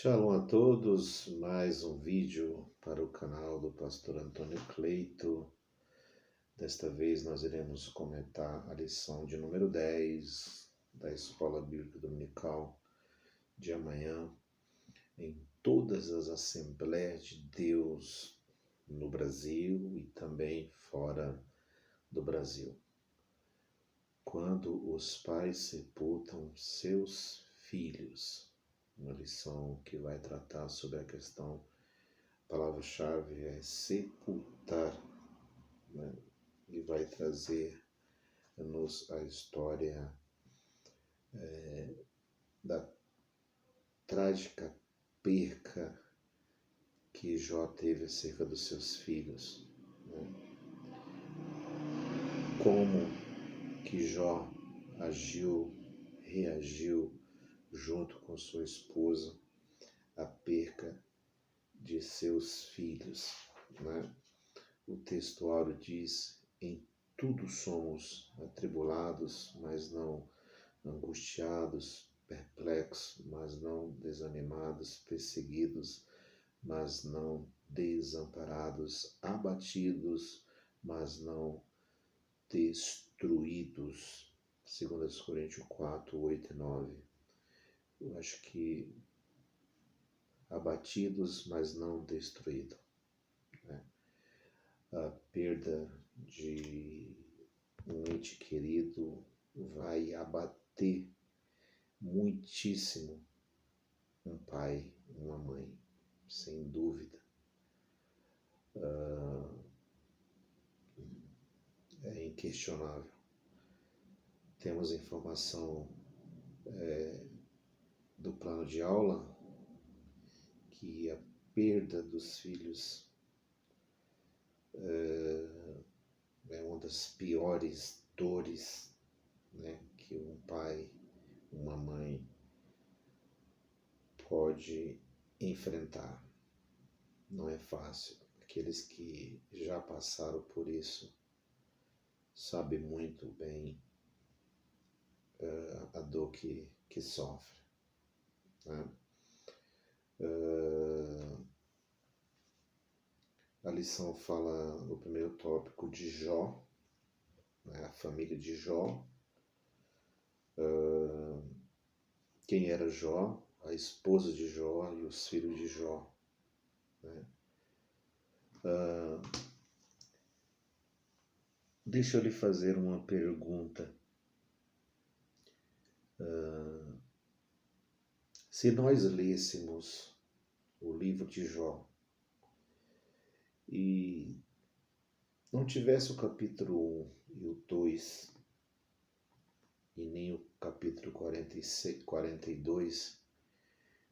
Shalom a todos, mais um vídeo para o canal do pastor Antônio Cleito. Desta vez nós iremos comentar a lição de número 10 da Escola Bíblica Dominical de amanhã em todas as Assembleias de Deus no Brasil e também fora do Brasil. Quando os pais sepultam seus filhos. Uma lição que vai tratar sobre a questão, a palavra-chave é sepultar, né? E vai trazer-nos a história da trágica perca que Jó teve acerca dos seus filhos, né? Como que Jó reagiu junto com sua esposa à perca de seus filhos, né? O textuário diz: em tudo somos atribulados, mas não angustiados, perplexos, mas não desanimados, perseguidos, mas não desamparados, abatidos, mas não destruídos. 2 Coríntios 4, 8 e 9. Eu acho que abatidos, mas não destruídos, né? A perda de um ente querido vai abater muitíssimo um pai, uma mãe, sem dúvida. É inquestionável. Temos informação do plano de aula que a perda dos filhos é uma das piores dores, né, que um pai, uma mãe pode enfrentar. Não é fácil. Aqueles que já passaram por isso sabem muito bem a dor que sofre, né? A lição fala no primeiro tópico de Jó, né, a família de Jó. Quem era Jó, a esposa de Jó e os filhos de Jó, né? Deixa eu lhe fazer uma pergunta. Se nós lêssemos o livro de Jó e não tivesse o capítulo 1 e o 2 e nem o capítulo 42,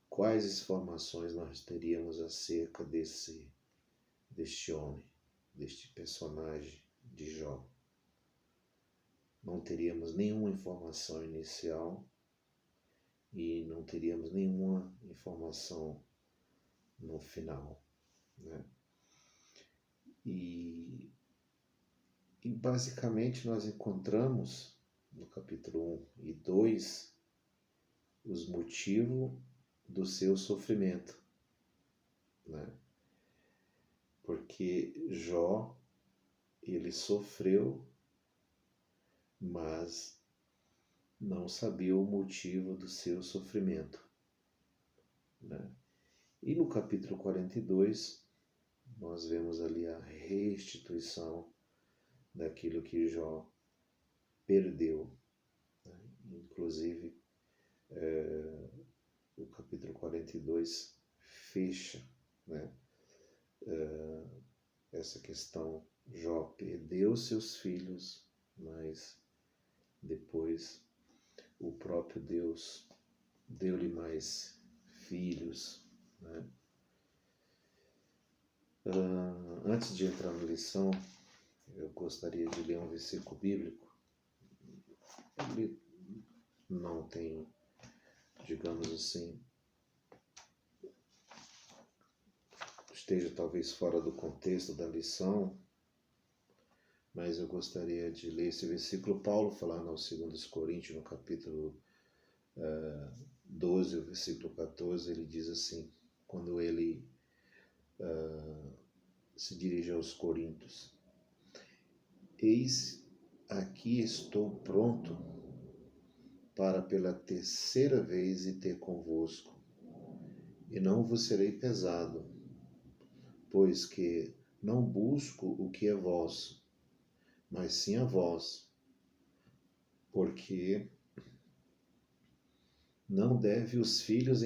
quais informações nós teríamos acerca deste homem, deste personagem de Jó? Não teríamos nenhuma informação inicial e não teríamos nenhuma informação no final, né? E basicamente nós encontramos no capítulo 1 e 2 os motivos do seu sofrimento, né? Porque Jó, ele sofreu, mas não sabia o motivo do seu sofrimento, né? E no capítulo 42, nós vemos ali a restituição daquilo que Jó perdeu, né? Inclusive, o capítulo 42 fecha, né, essa questão. Jó perdeu seus filhos, mas depois o próprio Deus deu-lhe mais filhos, né? Antes de entrar na lição, eu gostaria de ler um versículo bíblico. Ele não tem, digamos assim, esteja talvez fora do contexto da lição, mas eu gostaria de ler esse versículo. Paulo falando aos 2 Coríntios, no capítulo 12, o versículo 14, ele diz assim, quando ele se dirige aos Coríntios: Eis, aqui estou pronto para pela terceira vez ir ter convosco, e não vos serei pesado, pois que não busco o que é vosso, mas sim a vós, porque não deve os filhos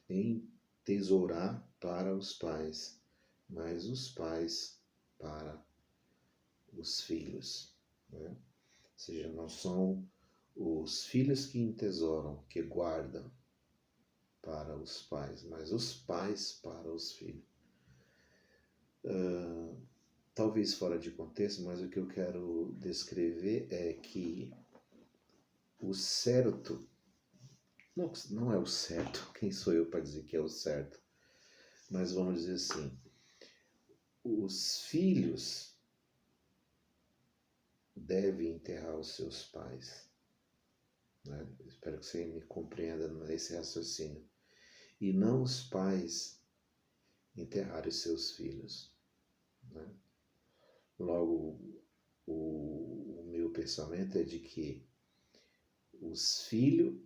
entesourar para os pais, mas os pais para os filhos, né? Ou seja, não são os filhos que entesouram, que guardam para os pais, mas os pais para os filhos. Talvez fora de contexto, mas o que eu quero descrever é que o certo não é o certo, quem sou eu para dizer que é o certo? Mas vamos dizer assim, os filhos devem enterrar os seus pais, né? Espero que você me compreenda nesse raciocínio. E não os pais enterrarem seus filhos, né? Logo, o meu pensamento é de que os filhos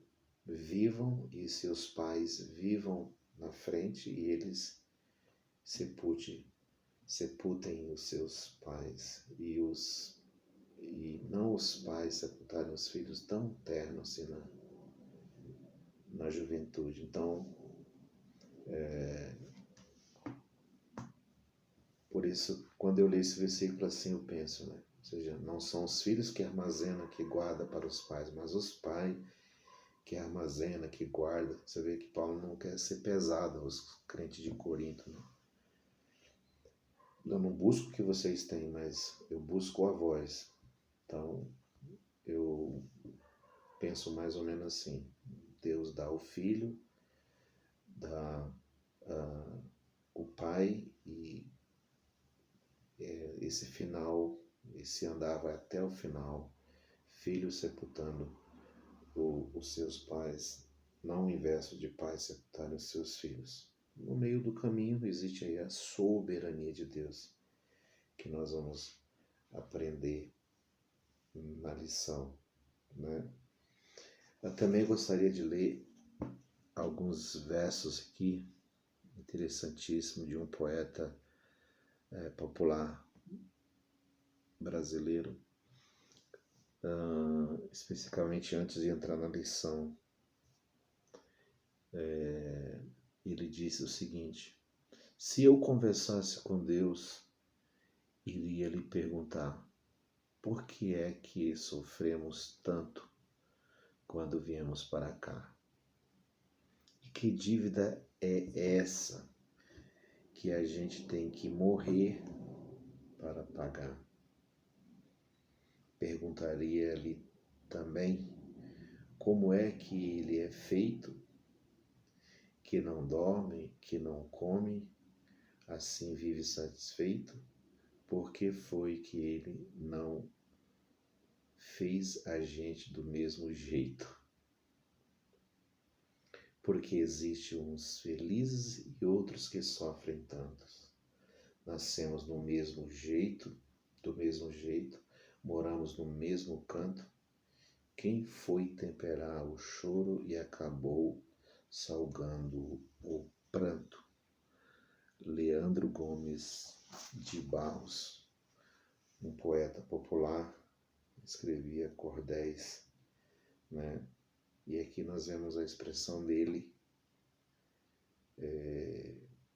vivam e seus pais vivam na frente e eles sepultem os seus pais e não os pais sepultarem os filhos tão ternos assim na juventude. Então, por isso, quando eu leio esse versículo assim, eu penso, né? Ou seja, não são os filhos que armazenam, que guardam para os pais, mas os pais que armazena, que guarda. Você vê que Paulo não quer ser pesado aos crentes de Corinto, né? Eu não busco o que vocês têm, mas eu busco a vós. Então, eu penso mais ou menos assim. Deus dá o filho, dá o pai e esse final, esse andar vai até o final, filho sepultando os seus pais, não o inverso de pais sepultarem os seus filhos. No meio do caminho existe aí a soberania de Deus, que nós vamos aprender na lição, né? Eu também gostaria de ler alguns versos aqui, interessantíssimo, de um poeta popular brasileiro, especificamente antes de entrar na lição. Ele disse o seguinte: se eu conversasse com Deus, iria lhe perguntar: por que é que sofremos tanto quando viemos para cá? E que dívida é essa que a gente tem que morrer para pagar? Perguntaria-lhe também como é que ele é feito, que não dorme, que não come, assim vive satisfeito? Por que foi que ele não fez a gente do mesmo jeito? Porque existem uns felizes e outros que sofrem tantos. Nascemos do mesmo jeito, moramos no mesmo canto. Quem foi temperar o choro e acabou salgando o pranto? Leandro Gomes de Barros, um poeta popular, escrevia cordéis, né? E aqui nós vemos a expressão dele,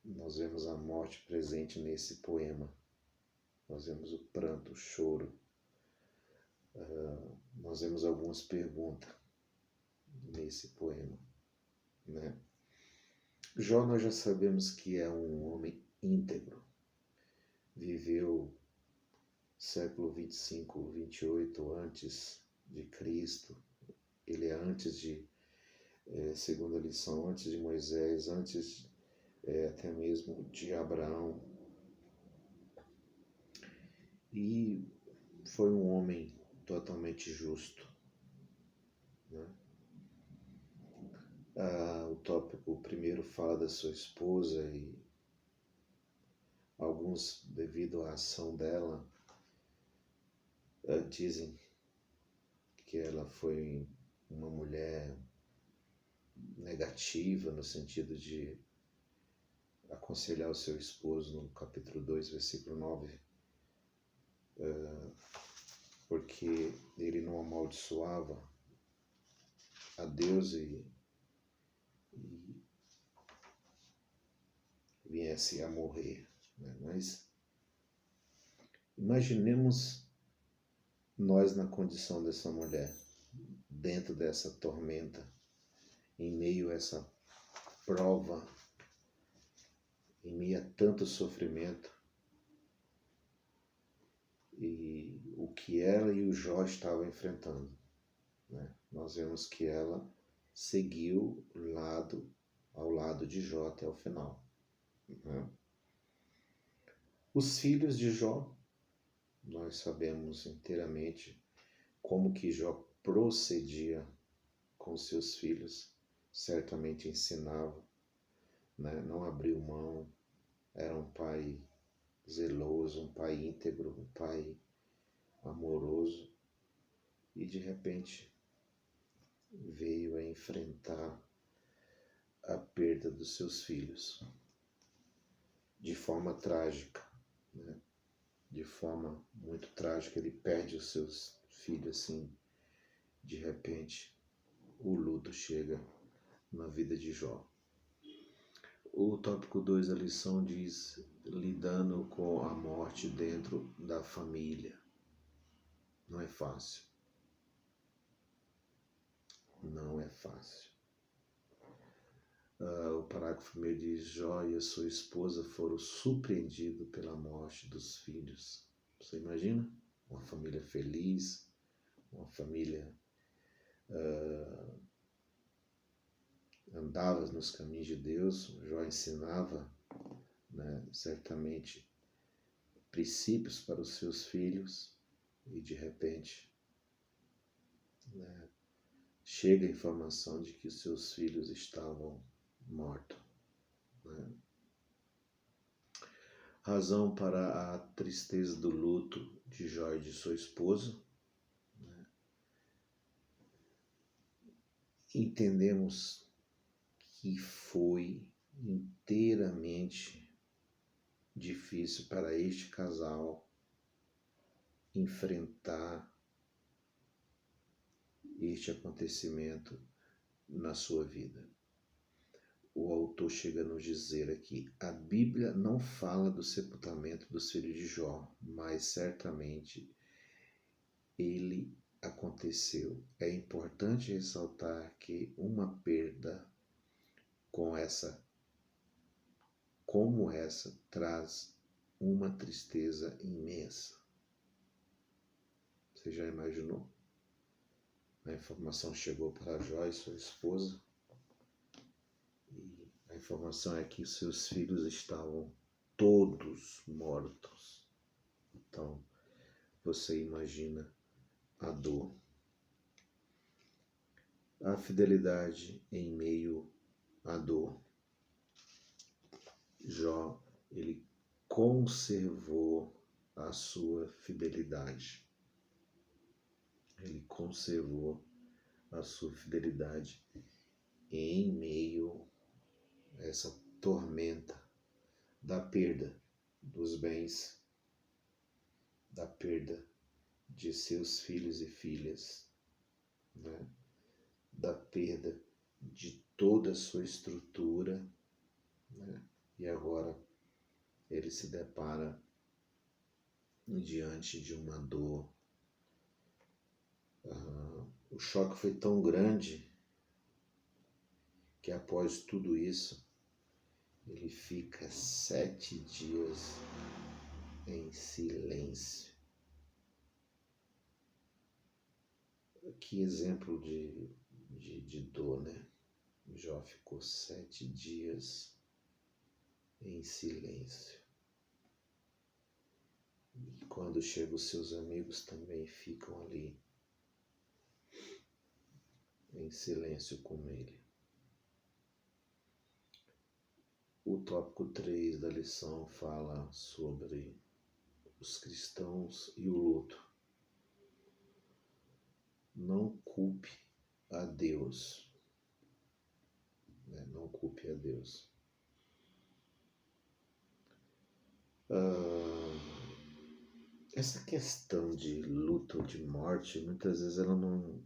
nós vemos a morte presente nesse poema, nós vemos o pranto, o choro, nós vemos algumas perguntas nesse poema, né? Jó, nós já sabemos que é um homem íntegro, viveu século 25, 28 antes de Cristo, ele é antes de, segunda lição, antes de Moisés, antes até mesmo de Abraão, e foi um homem totalmente justo, né? tópico, o primeiro fala da sua esposa e alguns, devido à ação dela, dizem que ela foi uma mulher negativa no sentido de aconselhar o seu esposo no capítulo 2, versículo 9, porque ele não amaldiçoava a Deus e viesse a morrer, né? Mas imaginemos nós na condição dessa mulher, dentro dessa tormenta, em meio a essa prova, em meio a tanto sofrimento, e o que ela e o Jó estavam enfrentando, né? Nós vemos que ela seguiu ao lado de Jó até o final, né? Os filhos de Jó, nós sabemos inteiramente como que Jó procedia com seus filhos, certamente ensinava, né? Não abriu mão, era um pai zeloso, um pai íntegro, um pai amoroso, e de repente veio a enfrentar a perda dos seus filhos de forma trágica, né? De forma muito trágica, ele perde os seus filhos assim, de repente o luto chega na vida de Jó. O tópico 2 da lição diz: lidando com a morte dentro da família. Não é fácil. Não é fácil. O parágrafo 1 diz: Jó e a sua esposa foram surpreendidos pela morte dos filhos. Você imagina? Uma família feliz, uma família andava nos caminhos de Deus. Jó ensinava, né, certamente princípios para os seus filhos, e de repente, né, chega a informação de que os seus filhos estavam mortos, né? Razão para a tristeza do luto de Jó e de sua esposa, né? Entendemos que foi inteiramente difícil para este casal enfrentar este acontecimento na sua vida. O autor chega a nos dizer aqui: a Bíblia não fala do sepultamento dos filhos de Jó, mas certamente ele aconteceu. É importante ressaltar que uma perda como essa traz uma tristeza imensa. Você já imaginou? A informação chegou para Jó e sua esposa, e a informação é que seus filhos estavam todos mortos. Então, você imagina a dor. A fidelidade em meio à dor. Jó, ele conservou a sua fidelidade. Ele conservou a sua fidelidade em meio a essa tormenta da perda dos bens, da perda de seus filhos e filhas, né? Da perda de toda a sua estrutura, né? E agora ele se depara diante de uma dor. O choque foi tão grande que após tudo isso, ele fica 7 dias em silêncio. Que exemplo de dor, né? Jó ficou 7 dias em silêncio. E quando chegam os seus amigos também ficam ali em silêncio com ele. O tópico 3 da lição fala sobre os cristãos e o luto. Não culpe a Deus. Não culpe a Deus. Essa questão de luto ou de morte, muitas vezes ela não...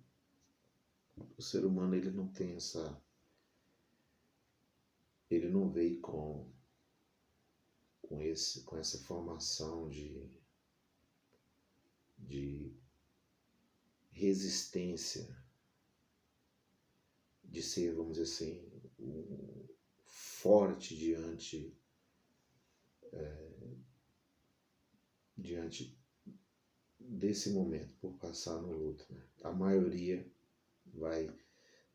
O ser humano ele não tem essa... Ele não veio com essa formação de resistência, de ser, vamos dizer assim, forte diante desse momento, por passar no luto. Né? A maioria vai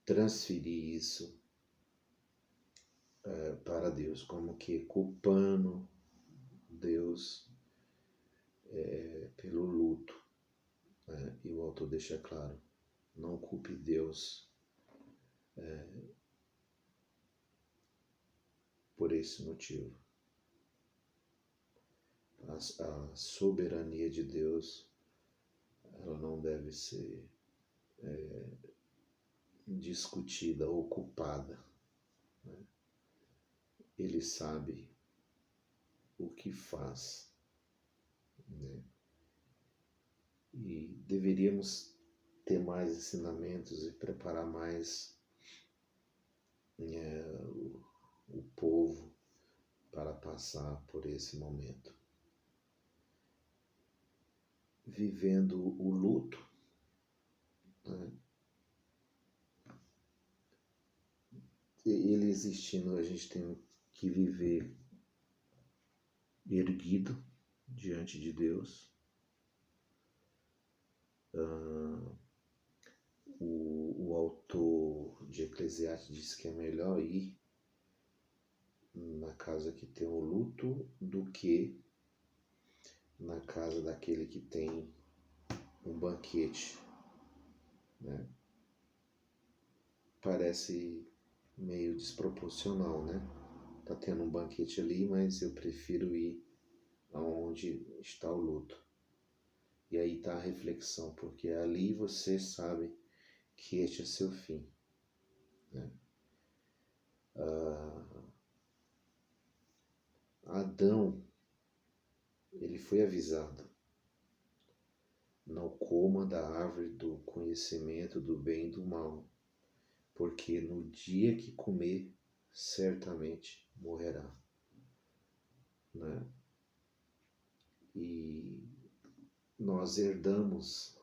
transferir isso para Deus, como que culpando Deus pelo luto. Né? E o autor deixa claro, não culpe Deus por esse motivo. A soberania de Deus, ela não deve ser discutida ou culpada. Né? Ele sabe o que faz. Né? E deveríamos ter mais ensinamentos e preparar mais o povo para passar por esse momento. Vivendo o luto, né? Ele existindo, a gente tem que viver erguido diante de Deus. O autor de Eclesiastes diz que é melhor ir na casa que tem o luto do que na casa daquele que tem um banquete. Né? Parece meio desproporcional, né? Tá tendo um banquete ali, mas eu prefiro ir aonde está o luto. E aí está a reflexão, porque ali você sabe que este é seu fim. Né? Adão, ele foi avisado, não coma da árvore do conhecimento do bem e do mal, porque no dia que comer, certamente morrerá. Né? E nós herdamos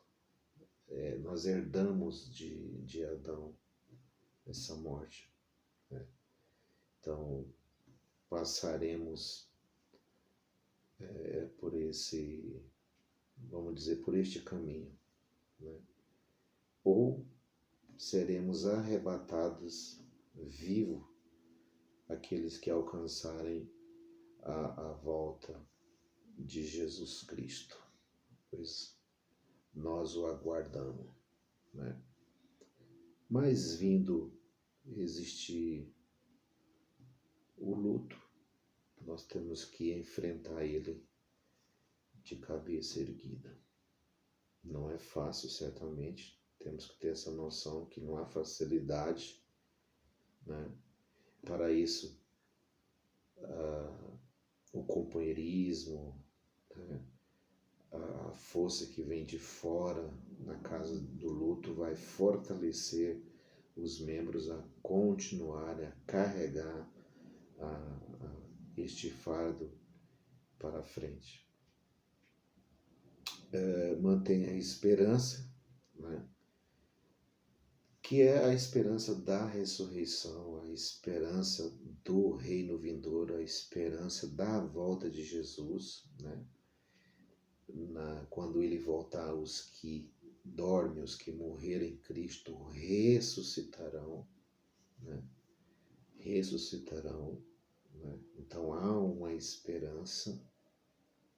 de Adão essa morte. Né? Então, passaremos por esse, vamos dizer, por este caminho. Né? Ou seremos arrebatados vivos aqueles que alcançarem a volta de Jesus Cristo, pois nós o aguardamos. Né? Mas vindo existir o luto, nós temos que enfrentar ele de cabeça erguida. Não é fácil, certamente, temos que ter essa noção que não há facilidade. Né? Para isso, o companheirismo, né? A força que vem de fora na casa do luto vai fortalecer os membros a continuarem a carregar este fardo para frente. Mantenha a esperança, né? Que é a esperança da ressurreição, a esperança do reino vindouro, a esperança da volta de Jesus, né? Quando ele voltar, os que dormem, os que morrerem em Cristo, ressuscitarão. Né? Ressuscitarão. Né? Então há uma esperança.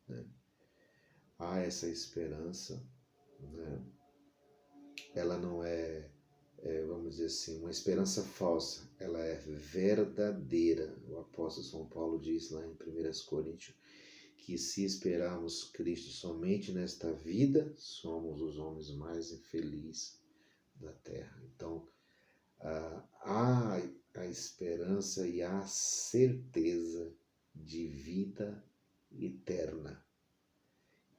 Né? Há essa esperança. Né? Ela não é, vamos dizer assim, uma esperança falsa. Ela é verdadeira. O apóstolo São Paulo diz lá em 1 Coríntios que se esperarmos Cristo somente nesta vida, somos os homens mais infelizes da terra. Então, há a esperança e a certeza de vida eterna.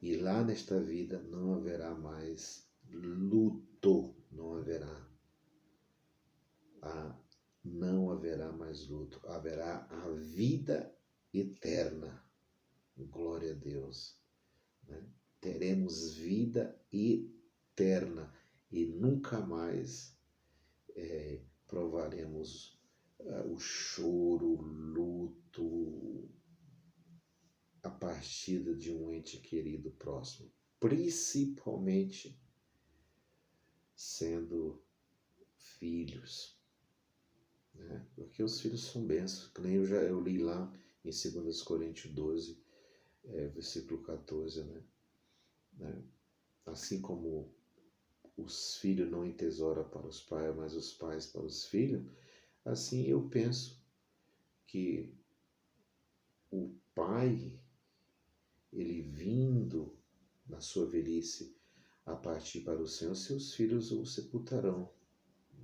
E lá nesta vida não haverá mais luto, não haverá mais luto, haverá a vida eterna. Glória a Deus. Né? Teremos vida eterna e nunca mais provaremos o choro, o luto, a partida de um ente querido próximo, principalmente sendo filhos, né? Porque os filhos são bênçãos, que nem eu li lá em 2 Coríntios 12, versículo 14, né? Assim como os filhos não entesouram para os pais, mas os pais para os filhos, assim eu penso que o pai, ele vindo na sua velhice a partir para o Senhor, seus filhos o sepultarão,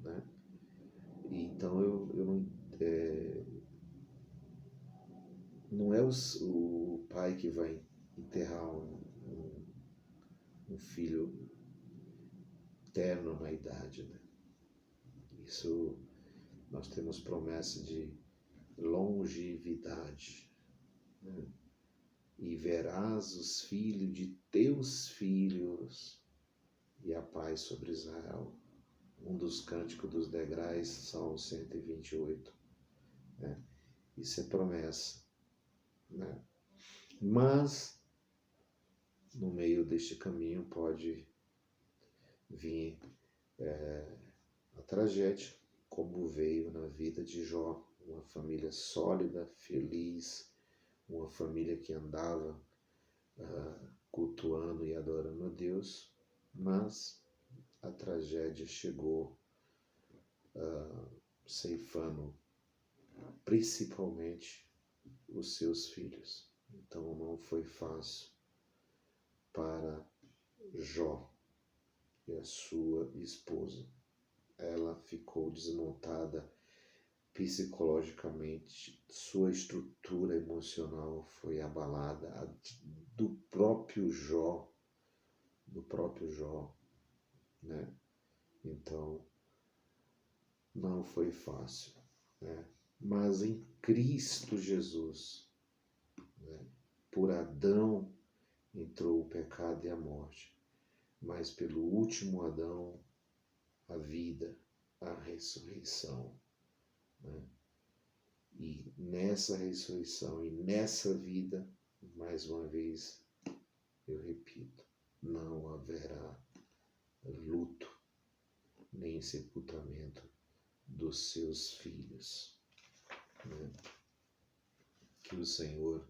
né? Então não é o pai que vai enterrar um filho terno na idade, né? Isso, nós temos promessa de longevidade, né? E verás os filhos de teus filhos e a paz sobre Israel. Um dos cânticos dos degraus, Salmo 128. Né? Isso é promessa. Né? Mas, no meio deste caminho pode vir a tragédia, como veio na vida de Jó, uma família sólida, feliz, uma família que andava cultuando e adorando a Deus, mas a tragédia chegou ceifando principalmente os seus filhos. Então não foi fácil para Jó e a sua esposa. Ela ficou desmontada psicologicamente, sua estrutura emocional foi abalada, do próprio Jó, né? Então, não foi fácil, né? Mas em Cristo Jesus, né? Por Adão entrou o pecado e a morte, mas pelo último Adão, a vida, a ressurreição, né? E nessa ressurreição e nessa vida, mais uma vez, eu repito, não haverá luto nem sepultamento dos seus filhos. Né? Que o Senhor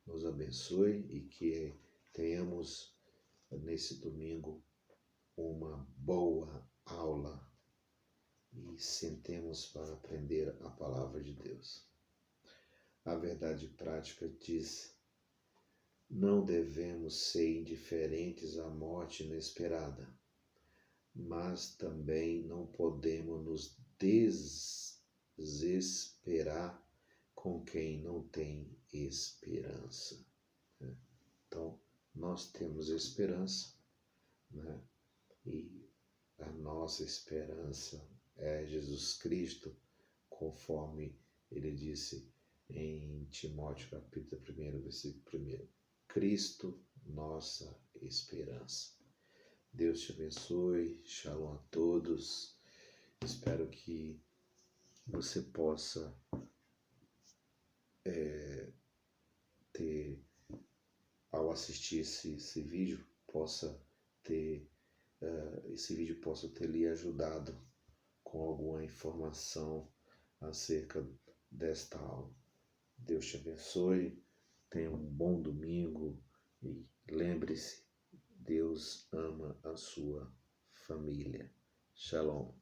nos abençoe e que tenhamos nesse domingo uma boa aula e sentemos para aprender a palavra de Deus. A verdade prática diz: não devemos ser indiferentes à morte inesperada, mas também não podemos nos desesperar com quem não tem esperança. Então, nós temos esperança, né? E a nossa esperança é Jesus Cristo, conforme ele disse em Timóteo capítulo 1, versículo 1. Cristo, nossa esperança. Deus te abençoe, shalom a todos. Espero que você possa ter, ao assistir esse vídeo, esse vídeo possa ter lhe ajudado com alguma informação acerca desta aula. Deus te abençoe, tenha um bom domingo e lembre-se, Deus ama a sua família. Shalom.